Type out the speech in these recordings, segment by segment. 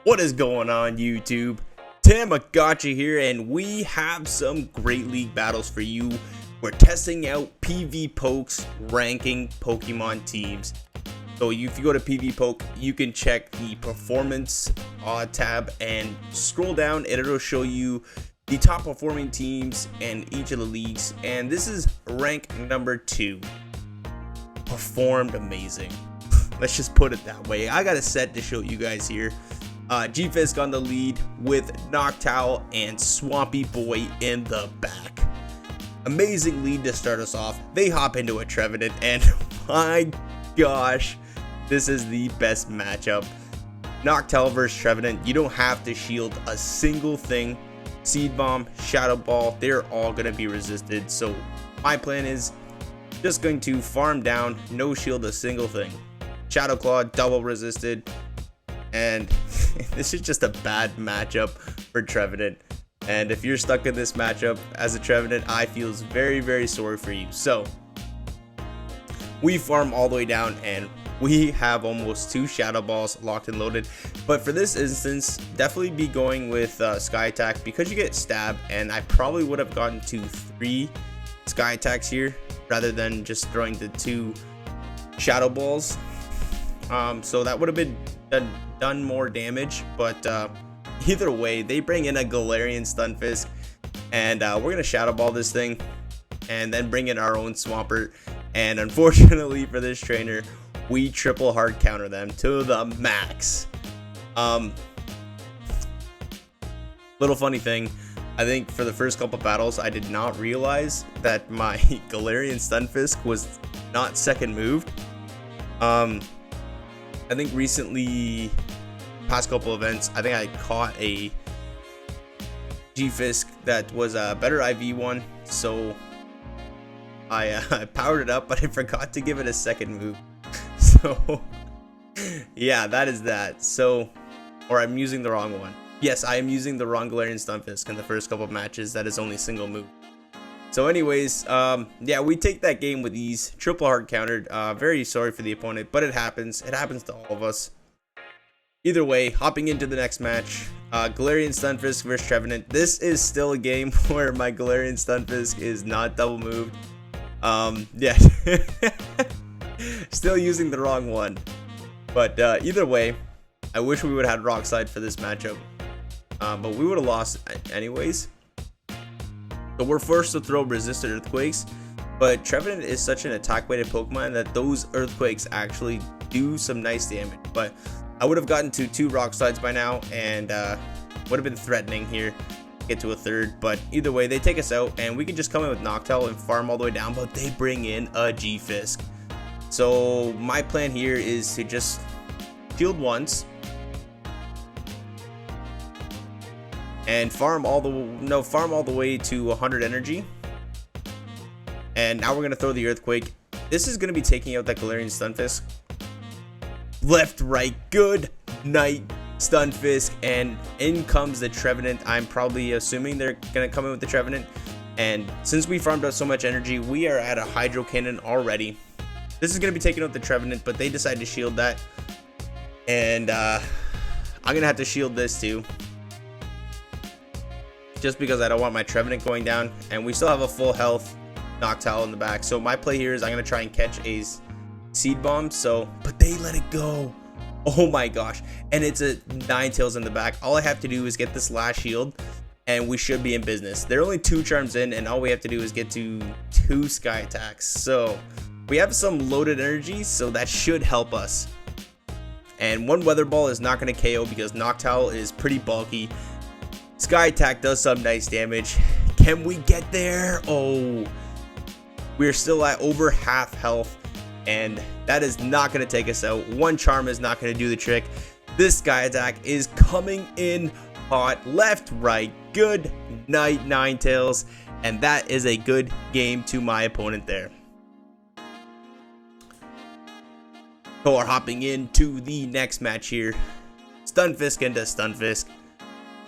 What is going on, YouTube? Thammagotcha here, and we have some great league battles for you. We're testing out PvPoke's ranking Pokemon teams. So if you go to PvPoke, you can check the performance tab and scroll down, and it'll show you the top performing teams in each of the leagues. And this is rank number 2. Performed amazing. Let's just put it that way. I got a set to show you guys here. Gfisk on the lead with Noctowl and Swampy Boy in the back. Amazing lead to start us off. They hop into a Trevenant, and my gosh, this is the best matchup. Noctel versus Trevenant. You don't have to shield a single thing. Seed Bomb, Shadow Ball, they're all going to be resisted. So my plan is just going to farm down, no shield a single thing. Shadow Claw, double resisted. And this is just a bad matchup for Trevenant. And if you're stuck in this matchup as a Trevenant, I feel very, very sorry for you. So we farm all the way down, and we have almost 2 Shadow Balls locked and loaded. But for this instance, definitely be going with Sky Attack because you get Stab. And I probably would have gotten to 3 Sky Attacks here rather than just throwing the 2 Shadow Balls. So that would have been done more damage, but either way, they bring in a Galarian Stunfisk, and we're gonna Shadow Ball this thing and then bring in our own Swampert. And unfortunately for this trainer, we triple hard counter them to the max. Little funny thing, I think for the first couple battles I did not realize that my Galarian Stunfisk was not second moved. I think recently, past couple events, I think I caught a Gfisk that was a better IV one, so I powered it up, but I forgot to give it a second move. So yeah, that is that. So, or I'm using the wrong one. Yes, I am using the wrong Galarian Stunfisk in the first couple of matches. That is only single move. So anyways, yeah, we take that game with ease. Triple hard countered. Very sorry for the opponent, but it happens. It happens to all of us. Either way, hopping into the next match, Galarian Stunfisk versus Trevenant. This is still a game where my Galarian Stunfisk is not double moved. Yeah, still using the wrong one. But either way, I wish we would have had Rock Slide for this matchup, but we would have lost anyways. So we're forced to throw resisted Earthquakes, but Trevenant is such an attack-weighted Pokemon that those Earthquakes actually do some nice damage. But I would have gotten to 2 Rock Slides by now, and would have been threatening here to get to a 3rd. But either way, they take us out, and we can just come in with Noctel and farm all the way down, but they bring in a Gfisk. So my plan here is to just shield once, and farm all the way to 100 energy. And now we're gonna throw the Earthquake. This is gonna be taking out that Galarian Stunfisk. Left, right, good night, Stunfisk, and in comes the Trevenant. I'm probably assuming they're gonna come in with the Trevenant. And since we farmed out so much energy, we are at a Hydro Cannon already. This is gonna be taking out the Trevenant, but they decide to shield that. And I'm gonna have to shield this too, just because I don't want my Trevenant going down, and we still have a full health Noctowl in the back. So my play here is I'm gonna try and catch a Seed Bomb. But they let it go. Oh my gosh! And it's a Ninetales in the back. All I have to do is get this last shield, and we should be in business. They're only 2 charms in, and all we have to do is get to 2 Sky Attacks. So we have some loaded energy, so that should help us. And 1 Weather Ball is not gonna KO because Noctowl is pretty bulky. Sky Attack does some nice damage. Can we get there? Oh, we're still at over half health, and that is not going to take us out. 1 charm is not going to do the trick. This Sky Attack is coming in hot. Left, right, good night, Ninetales, and that is a good game to my opponent there. So we're hopping into the next match here. Stunfisk into Stunfisk.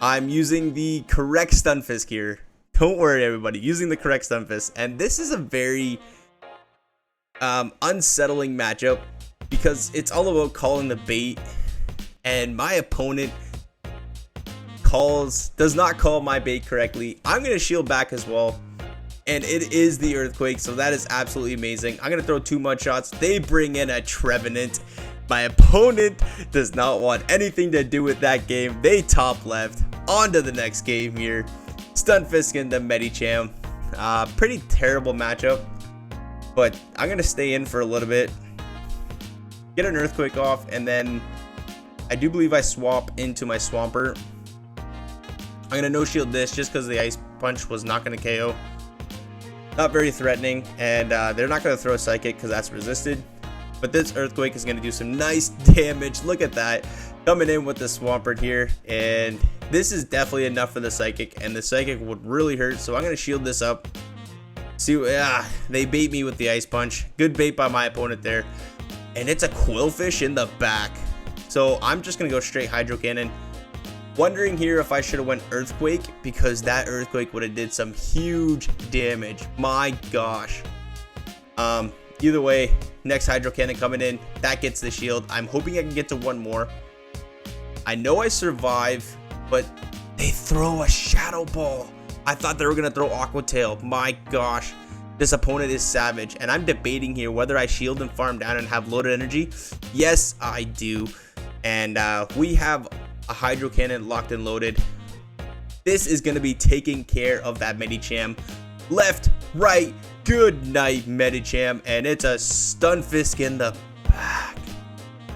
I'm using the correct Stunfisk here. Don't worry, everybody. Using the correct Stunfisk. And this is a very unsettling matchup because it's all about calling the bait. And my opponent does not call my bait correctly. I'm going to shield back as well. And it is the Earthquake, so that is absolutely amazing. I'm going to throw 2 mud shots. They bring in a Trevenant. My opponent does not want anything to do with that game. They top left. On to the next game here. Stunfisk and the Medicham. Pretty terrible matchup. But I'm going to stay in for a little bit. Get an Earthquake off, and then I do believe I swap into my Swampert. I'm going to no-shield this just because the Ice Punch was not going to KO. Not very threatening, and they're not going to throw a Psychic because that's resisted. But this Earthquake is going to do some nice damage. Look at that. Coming in with the Swampert here, and this is definitely enough for the Psychic, and the Psychic would really hurt, so I'm going to shield this up. See, they bait me with the Ice Punch. Good bait by my opponent there. And it's a Qwilfish in the back. So I'm just going to go straight Hydro Cannon. Wondering here if I should have went Earthquake, because that Earthquake would have did some huge damage. My gosh. Either way, next Hydro Cannon coming in. That gets the shield. I'm hoping I can get to 1 more. I know I survive, but they throw a Shadow Ball. I thought they were going to throw Aqua Tail. My gosh. This opponent is savage. And I'm debating here whether I shield and farm down and have loaded energy. Yes, I do. And we have a Hydro Cannon locked and loaded. This is going to be taking care of that Medicham. Left, right, good night, Medicham. And it's a Stunfisk in the back.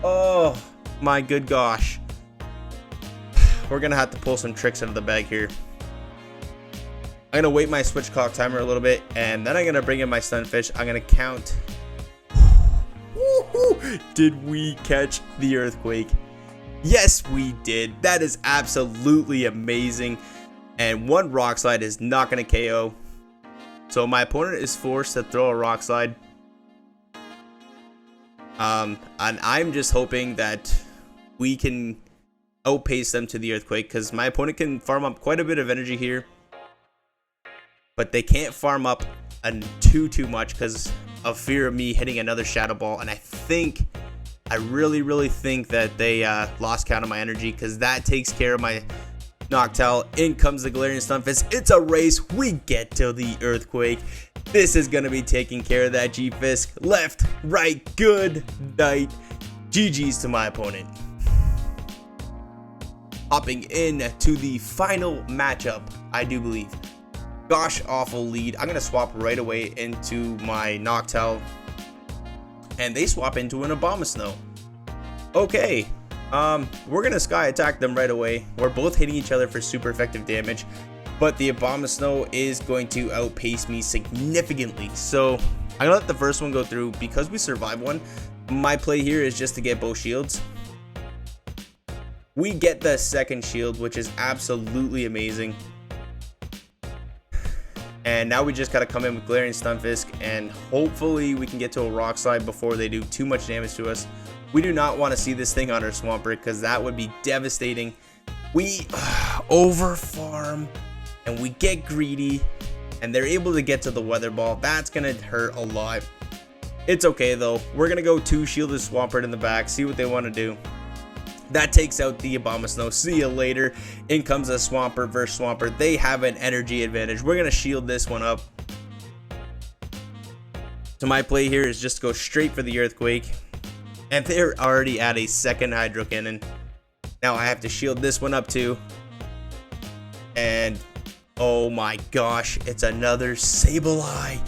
Oh, my good gosh. We're going to have to pull some tricks out of the bag here. I'm going to wait my switch clock timer a little bit, and then I'm going to bring in my Stunfish. I'm going to count. Did we catch the Earthquake? Yes, we did. That is absolutely amazing. And 1 Rock Slide is not going to KO. So my opponent is forced to throw a Rock Slide. And I'm just hoping that we can outpace them to the Earthquake, because my opponent can farm up quite a bit of energy here. But they can't farm up too much because of fear of me hitting another Shadow Ball. And I really think that they lost count of my energy, because that takes care of my Noctel. In comes the Galarian Stunfisk. It's a race. We get to the Earthquake. This is going to be taking care of that Gfisk. Left, right, good night. GG's to my opponent. Hopping in to the final matchup, I do believe. Gosh awful lead. I'm going to swap right away into my Noctel. And they swap into an Abomasnow. Okay. We're going to Sky Attack them right away. We're both hitting each other for super effective damage. But the Abomasnow is going to outpace me significantly. So I'm going to let the first one go through. Because we survived one, my play here is just to get both shields. We get the second shield, which is absolutely amazing. And now we just got to come in with Galarian Stunfisk, and hopefully we can get to a Rock Slide before they do too much damage to us. We do not want to see this thing on our Swampert, because that would be devastating. We over farm and we get greedy, and they're able to get to the Weather Ball. That's going to hurt a lot. It's okay though. We're going to go 2 shielded Swampert in the back, see what they want to do. That takes out the Abomasnow. See you later. In comes a Swampert versus Swampert. They have an energy advantage. We're going to shield this one up. So my play here is just to go straight for the Earthquake. And they're already at a second Hydro Cannon. Now I have to shield this one up too. And oh my gosh, it's another Sableye.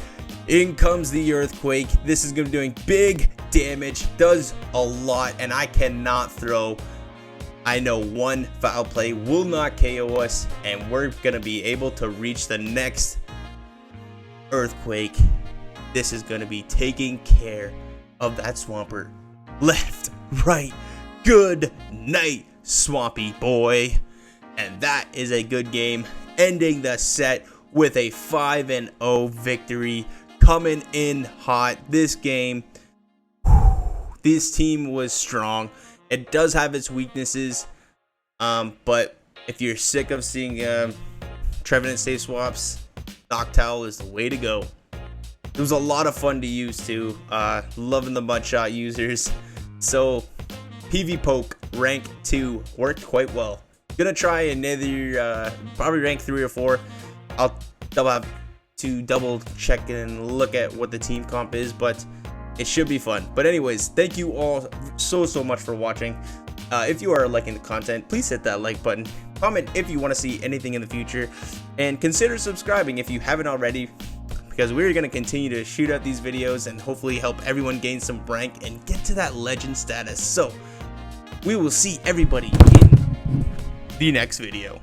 In comes the Earthquake. This is going to be doing big damage, does a lot, and I cannot throw. I know one foul play will not KO us, and we're going to be able to reach the next Earthquake. This is going to be taking care of that Swampert. Left, right, good night, Swampy boy. And that is a good game, ending the set with a 5-0 victory. Coming in hot. This game, this team was strong. It does have its weaknesses, but if you're sick of seeing Trevenant save swaps, Noctel is the way to go. It was a lot of fun to use too. Loving the mudshot users. So PvPoke rank 2 worked quite well. Gonna try another, probably rank 3 or 4. I'll have to double check and look at what the team comp is, but it should be fun. But anyways, thank you all so much for watching. If you are liking the content, please hit that like button. Comment if you want to see anything in the future, and consider subscribing if you haven't already, because we're going to continue to shoot out these videos and hopefully help everyone gain some rank and get to that legend status. So we will see everybody in the next video.